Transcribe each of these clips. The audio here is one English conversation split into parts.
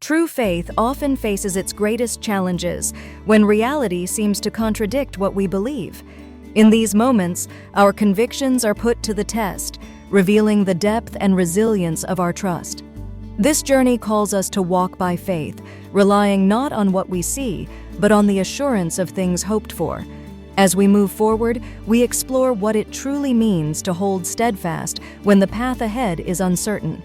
True faith often faces its greatest challenges when reality seems to contradict what we believe. In these moments, our convictions are put to the test, revealing the depth and resilience of our trust. This journey calls us to walk by faith, relying not on what we see, but on the assurance of things hoped for. As we move forward, we explore what it truly means to hold steadfast when the path ahead is uncertain.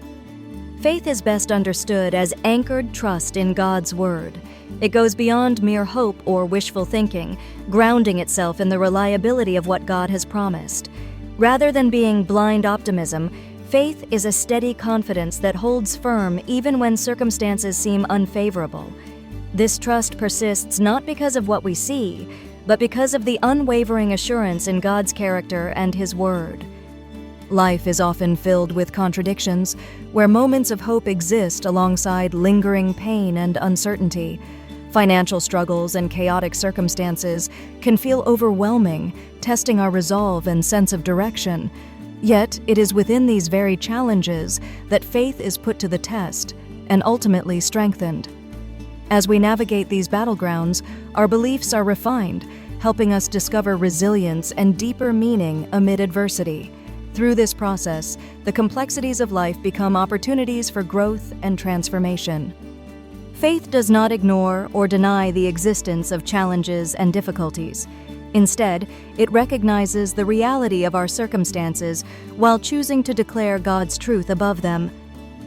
Faith is best understood as anchored trust in God's Word. It goes beyond mere hope or wishful thinking, grounding itself in the reliability of what God has promised. Rather than being blind optimism, faith is a steady confidence that holds firm even when circumstances seem unfavorable. This trust persists not because of what we see, but because of the unwavering assurance in God's character and His Word. Life is often filled with contradictions, where moments of hope exist alongside lingering pain and uncertainty. Financial struggles and chaotic circumstances can feel overwhelming, testing our resolve and sense of direction. Yet, it is within these very challenges that faith is put to the test and ultimately strengthened. As we navigate these battlegrounds, our beliefs are refined, helping us discover resilience and deeper meaning amid adversity. Through this process, the complexities of life become opportunities for growth and transformation. Faith does not ignore or deny the existence of challenges and difficulties. Instead, it recognizes the reality of our circumstances while choosing to declare God's truth above them.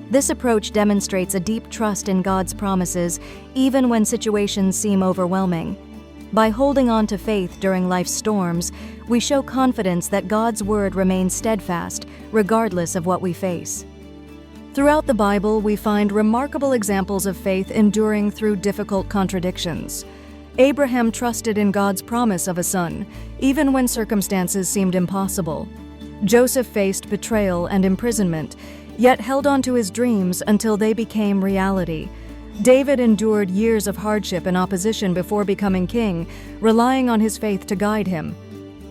This approach demonstrates a deep trust in God's promises, even when situations seem overwhelming. By holding on to faith during life's storms, we show confidence that God's Word remains steadfast, regardless of what we face. Throughout the Bible, we find remarkable examples of faith enduring through difficult contradictions. Abraham trusted in God's promise of a son, even when circumstances seemed impossible. Joseph faced betrayal and imprisonment, yet held on to his dreams until they became reality. David endured years of hardship and opposition before becoming king, relying on his faith to guide him.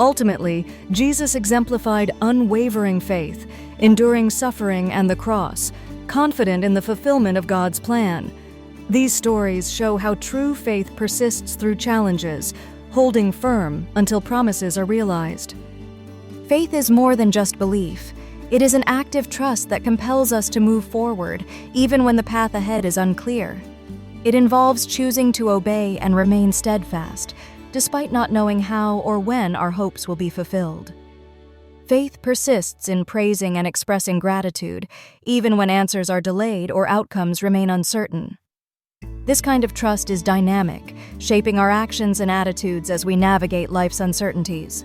Ultimately, Jesus exemplified unwavering faith, enduring suffering and the cross, confident in the fulfillment of God's plan. These stories show how true faith persists through challenges, holding firm until promises are realized. Faith is more than just belief. It is an active trust that compels us to move forward, even when the path ahead is unclear. It involves choosing to obey and remain steadfast, despite not knowing how or when our hopes will be fulfilled. Faith persists in praising and expressing gratitude, even when answers are delayed or outcomes remain uncertain. This kind of trust is dynamic, shaping our actions and attitudes as we navigate life's uncertainties.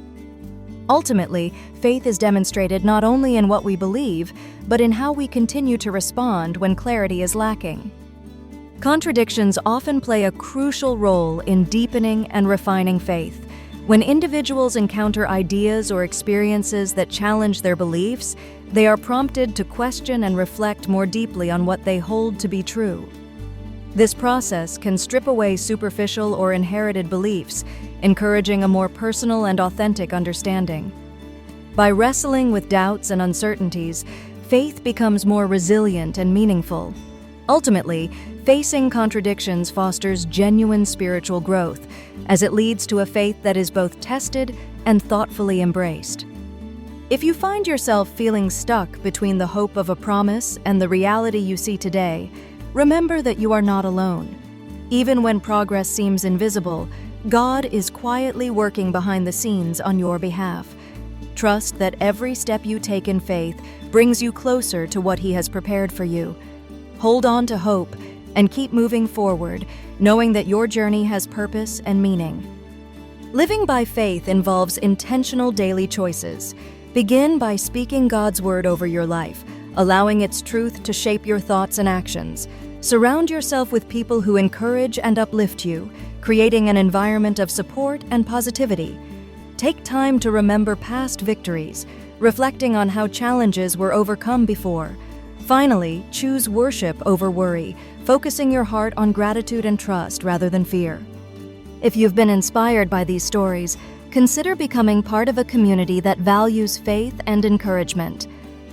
Ultimately, faith is demonstrated not only in what we believe, but in how we continue to respond when clarity is lacking. Contradictions often play a crucial role in deepening and refining faith. When individuals encounter ideas or experiences that challenge their beliefs, they are prompted to question and reflect more deeply on what they hold to be true. This process can strip away superficial or inherited beliefs, encouraging a more personal and authentic understanding. By wrestling with doubts and uncertainties, faith becomes more resilient and meaningful. Ultimately, facing contradictions fosters genuine spiritual growth, as it leads to a faith that is both tested and thoughtfully embraced. If you find yourself feeling stuck between the hope of a promise and the reality you see today, remember that you are not alone. Even when progress seems invisible, God is quietly working behind the scenes on your behalf. Trust that every step you take in faith brings you closer to what He has prepared for you. Hold on to hope and keep moving forward, knowing that your journey has purpose and meaning. Living by faith involves intentional daily choices. Begin by speaking God's Word over your life, allowing its truth to shape your thoughts and actions. Surround yourself with people who encourage and uplift you, creating an environment of support and positivity. Take time to remember past victories, reflecting on how challenges were overcome before. Finally, choose worship over worry, focusing your heart on gratitude and trust rather than fear. If you've been inspired by these stories, consider becoming part of a community that values faith and encouragement.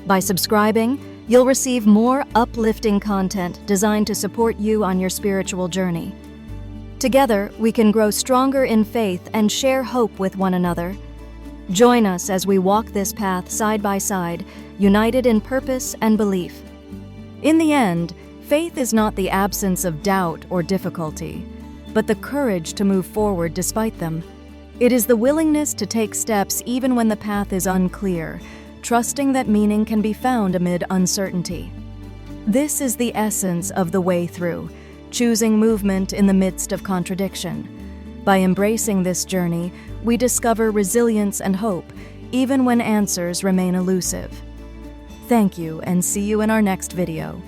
By subscribing, You'll receive more uplifting content designed to support you on your spiritual journey. Together, we can grow stronger in faith and share hope with one another. Join us as we walk this path side by side, united in purpose and belief. In the end, faith is not the absence of doubt or difficulty, but the courage to move forward despite them. It is the willingness to take steps even when the path is unclear, trusting that meaning can be found amid uncertainty. This is the essence of the way through, choosing movement in the midst of contradiction. By embracing this journey, we discover resilience and hope, even when answers remain elusive. Thank you, and see you in our next video.